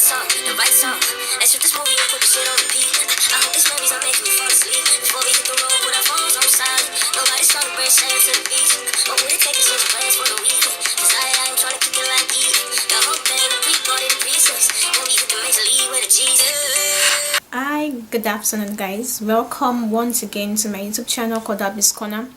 song, the right song. Let's shoot this movie and put the shit on repeat. I hope this memories are making me fall asleep. Before we hit the road, put our phones on silent. Nobody's trying to bring sand to the beach. What would it take to change plans for the weekend? Cause I ain't trying to kick it like E. The whole thing, the pre-party, the pre-sex. Then we hit the major league with a G's. Hi, good afternoon guys. Welcome once again to my YouTube channel called Abby's Corner.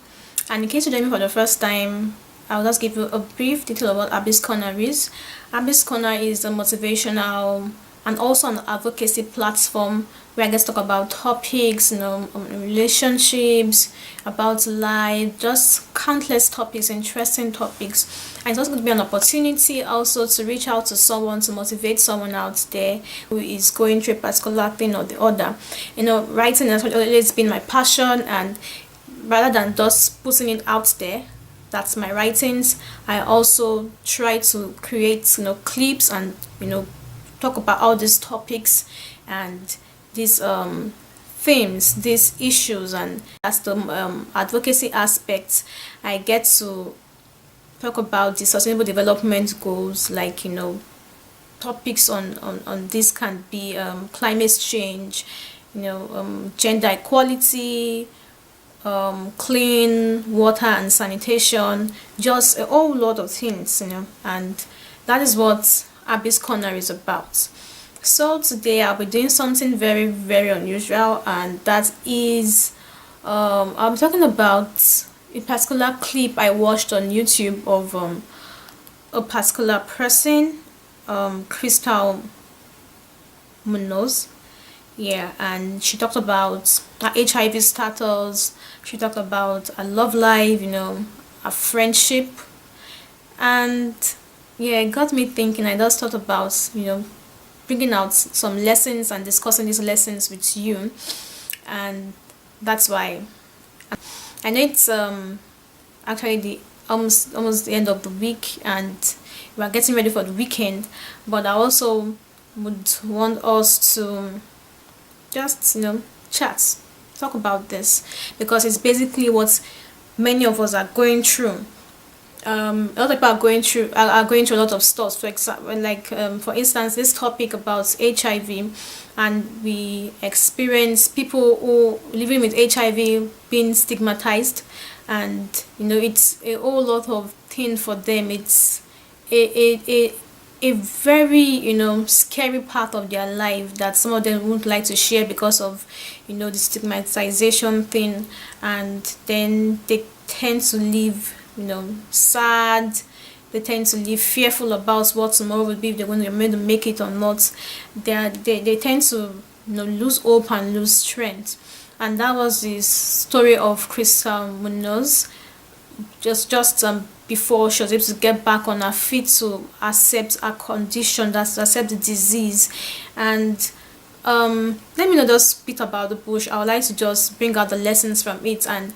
And in case you join me for the first time, I'll just give you a brief detail about Abby's Corner is. Abby's Corner is a motivational and also an advocacy platform where I get to talk about topics, relationships, about life, just countless topics, interesting topics. And it's also going to be an opportunity also to reach out to someone, to motivate someone out there who is going through a particular thing or the other. Writing has always been my passion, and rather than just putting it out there, that's my writings, I also try to create clips and talk about all these topics and these themes, these issues, and as the advocacy aspects, I get to talk about the sustainable development goals, like topics on this can be climate change, gender equality, clean water and sanitation, just a whole lot of things, and that is what Abby's Corner is about. So today I'll be doing something very, very unusual, and that is I'll be talking about a particular clip I watched on YouTube of a particular person, Crystal Munoz. Yeah, and she talked about her HIV status, she talked about her love life, her friendship, and yeah, it got me thinking. I just thought about bringing out some lessons and discussing these lessons with you, and that's why I know it's actually the almost the end of the week, and we are getting ready for the weekend, but I also would want us to just chat, talk about this, because it's basically what many of us are going through. A lot of people are going through a lot of stuff. For example, like for instance, this topic about HIV, and we experience people who living with HIV being stigmatized, and it's a whole lot of thing for them. It's a very scary part of their life that some of them wouldn't like to share because of the stigmatization thing, and then they tend to live sad. They tend to live fearful about what tomorrow will be, if they're going to make it or not. They tend to lose hope and lose strength. And that was the story of Crystal Munoz, just before she was able to get back on her feet to accept her condition, that's accept the disease. And let me not just spit about the bush. I would like to just bring out the lessons from it. And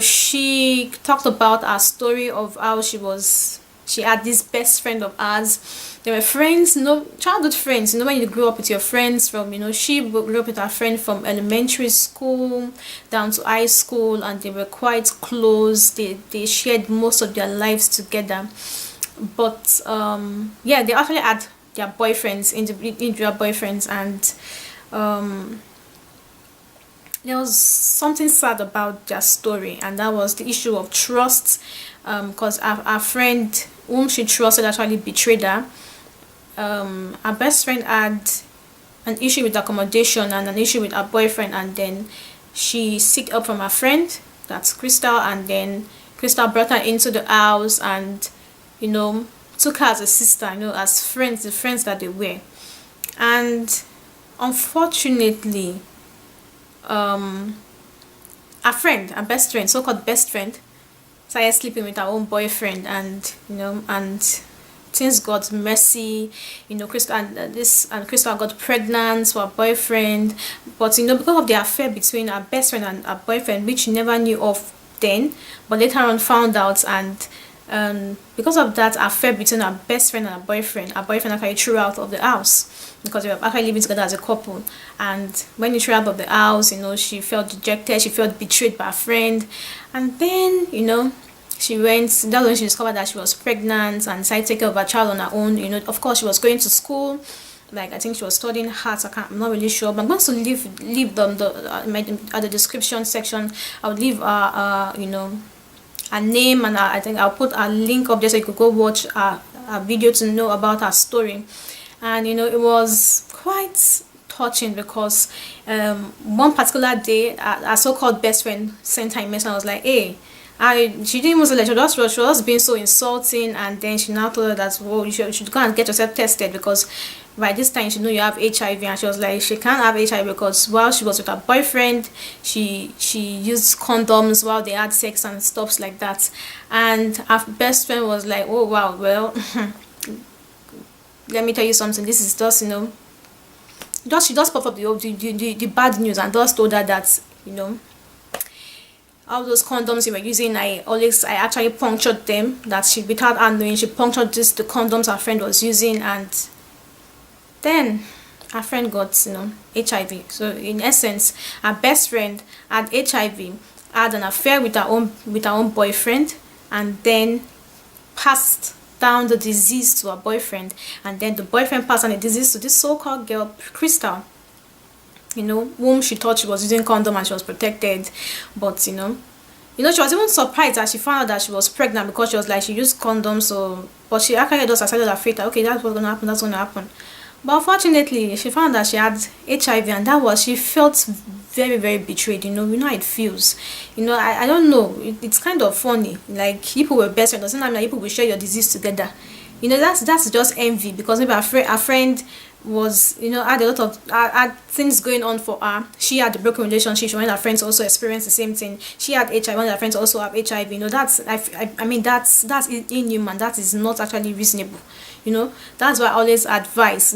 she talked about her story of how she had this best friend of ours. They were friends, childhood friends. When you grew up with your friends from, she grew up with her friend from elementary school down to high school, and they were quite close. They shared most of their lives together. But yeah, they actually had their boyfriends, individual boyfriends, and there was something sad about their story, and that was the issue of trust, because our friend whom she trusted actually betrayed her. Her best friend had an issue with accommodation and an issue with her boyfriend, and then she sought help from her friend, that's Crystal, and then Crystal brought her into the house and took her as a sister, as friends, the friends that they were. And unfortunately, her friend, her best friend, so-called best friend, started sleeping with her own boyfriend, and and things got messy. Crystal and Crystal got pregnant for her boyfriend, but because of the affair between her best friend and her boyfriend, which she never knew of then, but later on found out. And because of that affair between her best friend and her boyfriend actually threw her out of the house, because they were actually living together as a couple. And when he threw her out of the house, she felt dejected, she felt betrayed by her friend. And then that's when she discovered that she was pregnant and decided to take care of her child on her own. Of course, she was going to school, like I think she was studying arts. I'm not really sure, but I'm going to leave at the description section. I'll leave her name, and I think I'll put a link up there so you could go watch a video to know about her story. And it was quite touching because one particular day, our so-called best friend sent her a message. I was like, hey, she didn't even say that, she was just being so insulting, and then she now told her that, well, you should go and get yourself tested, because by this time she know you have HIV. And she was like, she can't have HIV because while she was with her boyfriend, she used condoms while they had sex and stuff like that. And her best friend was like, oh wow, well, let me tell you something, this is just she just popped up the bad news, and just told her that all those condoms you were using, I actually punctured them, that she, without her knowing, she punctured the condoms her friend was using, and then her friend got HIV. So in essence, her best friend had HIV, had an affair with her own boyfriend, and then passed down the disease to her boyfriend, and then the boyfriend passed on the disease to this so-called girl, Crystal, whom she thought she was using condom and she was protected. But she was even surprised that she found out that she was pregnant, because she was like, she used condoms. So but she actually just accepted her fate, that okay, that's what's gonna happen. But unfortunately, she found that she had HIV, and she felt very, very betrayed. You know how it feels. I don't know. It's kind of funny. Like, people were best friends, doesn't mean that people will share your disease together. That's just envy, because maybe a friend was had a lot of had things going on for her. She had a broken relationship. She wanted her friends also experience the same thing. She had HIV, one of her friends also have HIV. I mean, that's inhuman. That is not actually reasonable. That's why I always advise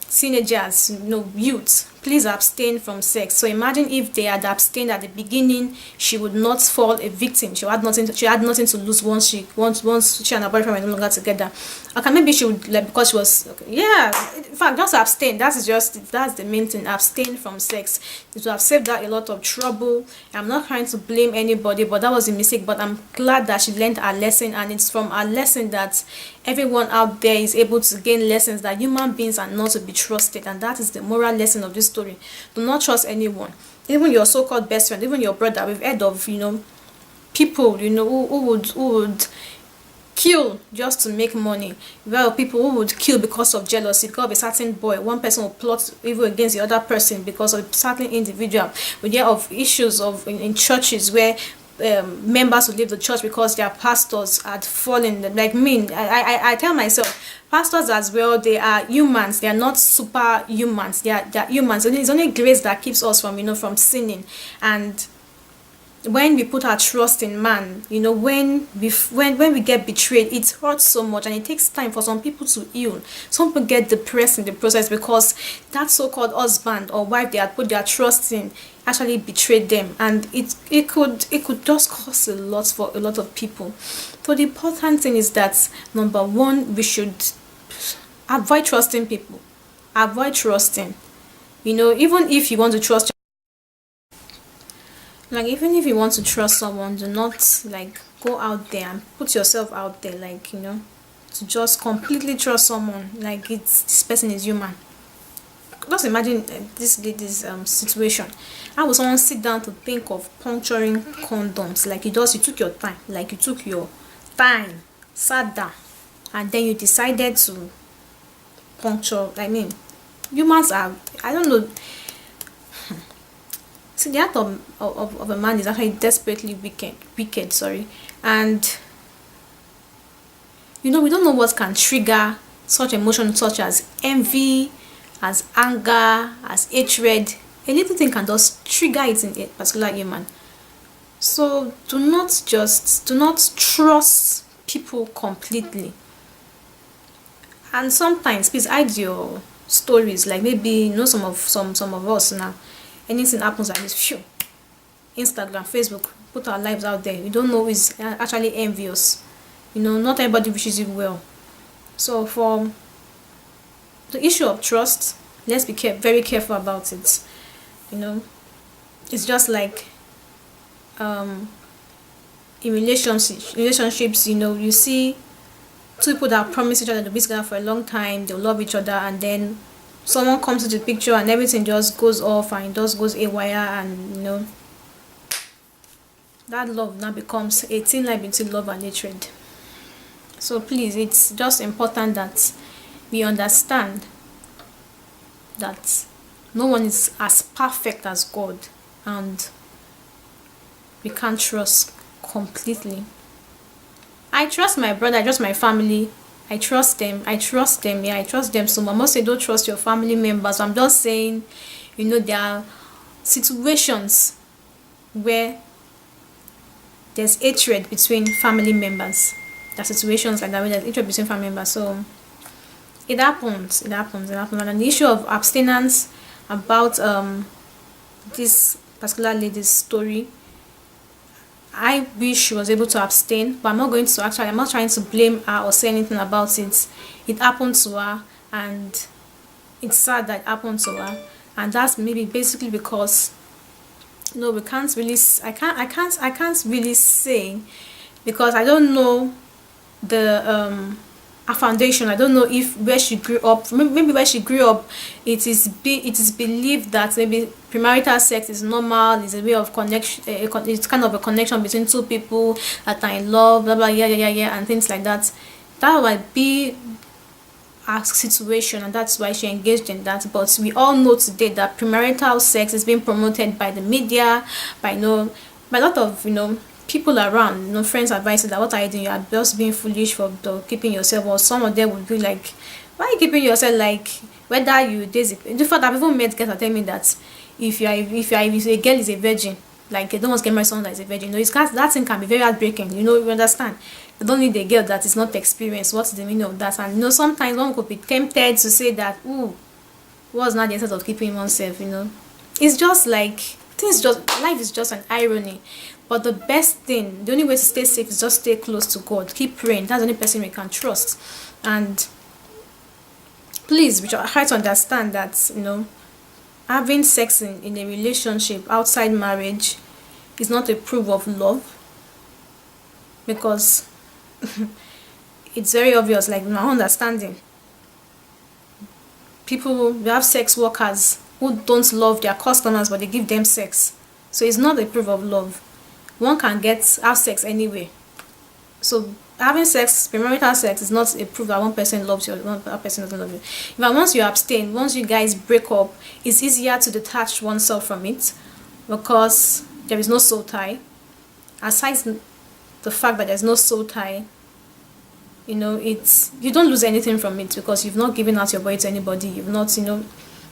teenagers, youth, please abstain from sex. So imagine if they had abstained at the beginning, she would not fall a victim. She had nothing to lose once she and her boyfriend were no longer together. Okay, maybe she would, like, because she was, okay, yeah, in fact, just abstain. That's the main thing. Abstain from sex. It would have saved her a lot of trouble. I'm not trying to blame anybody, but that was a mistake. But I'm glad that she learned her lesson, and it's from her lesson that everyone out there is able to gain lessons, that human beings are not to be trusted. And that is the moral lesson of this story. Do not trust anyone, even your so-called best friend, even your brother. We've heard of people who would kill just to make money. Well, people who would kill because of jealousy, because of a certain boy. One person will plot evil against the other person because of a certain individual. We hear of issues in churches where members would leave the church because their pastors had fallen. Like me, I tell myself, pastors as well, they are humans. They are not superhumans. They are humans. It's only grace that keeps us from sinning. And when we put our trust in man, when we get betrayed, it hurts so much, and it takes time for some people to heal. Some people get depressed in the process because that so-called husband or wife they had put their trust in actually betrayed them, and it could just cause a lot for a lot of people. So the important thing is that, number one, we should avoid trusting people. Avoid trusting. Even if you want to trust, even if you want to trust someone, do not go out there and put yourself out there, to just completely trust someone like this person is human. Just imagine this lady's situation. How would someone sit down to think of puncturing condoms? You took your time, sat down, and then you decided to puncture. Humans are, I don't know. See, the act of a man is actually desperately wicked, sorry. And we don't know what can trigger such emotions, such as envy, as anger, as hatred. A little thing can just trigger it in a particular human. So do not trust people completely. And sometimes please hide your stories. Like, maybe some of us now, anything happens like this, phew, Instagram, Facebook, put our lives out there. You don't know who is actually envious. Not everybody wishes you well. So for the issue of trust, let's be very careful about it. It's just like in relationships, you see two people that promise each other to be together for a long time, they'll love each other, and then someone comes into the picture and everything just goes off and it just goes haywire, and that love now becomes a thin line between love and hatred. So please, it's just important that we understand that no one is as perfect as God, and we can't trust completely. I trust my brother, I trust my family, I trust them, yeah, I trust them. So I must say, don't trust your family members. I'm just saying, there are situations where there's hatred between family members. There are situations like that where there's hatred between family members. So it happens. And the issue of abstinence about this particular lady's story, I wish she was able to abstain, but I'm not trying to blame her or say anything about it. It happened to her, and it's sad that it happened to her, and that's maybe basically because we can't really, I can't really say, because I don't know the her foundation. I don't know if where she grew up, maybe where she grew up, it is believed that maybe premarital sex is normal, is a way of connection, it's kind of a connection between two people that are in love, blah blah, yeah, and things like that. That might be a situation, and that's why she engaged in that. But we all know today that premarital sex is being promoted by the media, by by a lot of people around, friends advise you that what are you doing, you are just being foolish for keeping yourself. Or some of them would be like, why are you keeping yourself? Like, whether you date, in fact, I've even met girls that tell me that if a girl is a virgin, like, they don't want to get married to someone that is a virgin. That thing can be very heartbreaking. You understand? They don't need a girl that is not experienced. What's the meaning of that? And sometimes one could be tempted to say that, ooh, what's not the essence of keeping oneself? It's just like life is just an irony. But the best thing, the only way to stay safe is just stay close to God. Keep praying. That's the only person we can trust. And please, we try to understand that, having sex in a relationship outside marriage is not a proof of love. Because it's very obvious, like, my understanding. We have sex workers who don't love their customers, but they give them sex. So it's not a proof of love. One can have sex anyway. So having sex, premarital sex, is not a proof that one person loves you or one person doesn't love you. But once you abstain, once you guys break up, it's easier to detach oneself from it, because there is no soul tie. Aside the fact that there's no soul tie, you don't lose anything from it, because you've not given out your body to anybody. You've not,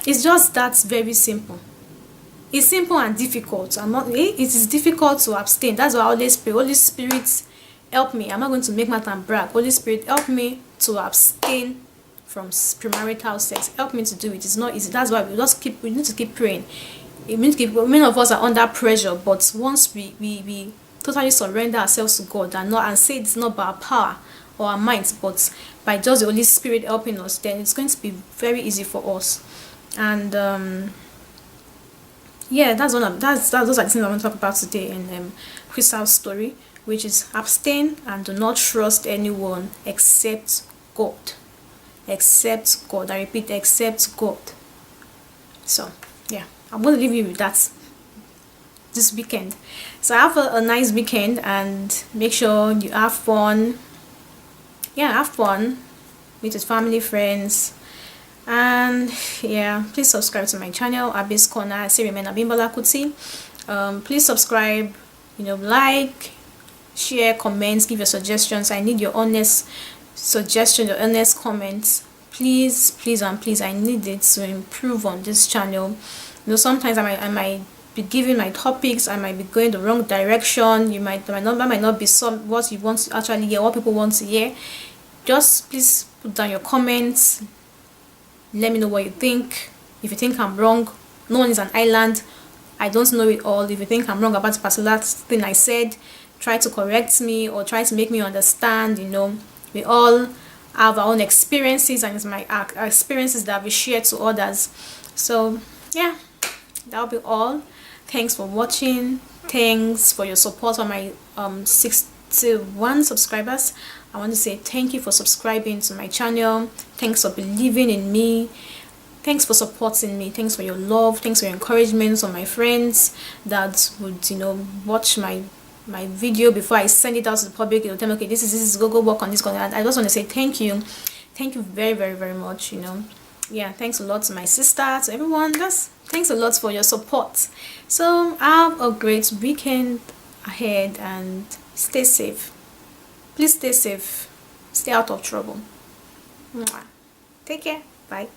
it's just that's very simple. It's simple and difficult. It is difficult to abstain. That's why I always pray, Holy Spirit, help me. I'm not going to make matter and brag. Holy Spirit, help me to abstain from premarital sex. Help me to do it. It's not easy. That's why we need to keep praying. Many of us are under pressure, but once we totally surrender ourselves to God and say it's not by our power or our minds, but by just the Holy Spirit helping us, then it's going to be very easy for us. And yeah, those are the things I want to talk about today in Crystal's story, which is abstain and do not trust anyone except God. Except God. I repeat, except God. So yeah, I'm going to leave you with that this weekend. So have a nice weekend, and make sure you have fun. Yeah, have fun. Meet with family, friends. And yeah, please subscribe to my channel, Abby's Corner. I say remain Abimbola Kuti. Please subscribe, like, share, comments, give your suggestions. I need your honest suggestions, your honest comments. Please, and please, I need it to improve on this channel. Sometimes I might be giving my topics, I might be going the wrong direction. That might not be what you want to actually hear, what people want to hear. Just please put down your comments. Let me know what you think. If you think I'm wrong, no one is an island. I don't know it all. If you think I'm wrong about the particular thing I said, try to correct me or try to make me understand. We all have our own experiences, and it's my experiences that we share to others. So yeah, that'll be all. Thanks for watching. Thanks for your support on my 61 subscribers. I want to say thank you for subscribing to my channel. Thanks for believing in me. Thanks for supporting me. Thanks for your love. Thanks for your encouragement. On my friends that would, watch my video before I send it out to the public. Tell me, okay, this is go work on this. I just want to say thank you. Thank you very, very, very much. Yeah, thanks a lot to my sister, to everyone. Thanks a lot for your support. So have a great weekend ahead and stay safe. Please stay safe. Stay out of trouble. Mwah. Take care. Bye.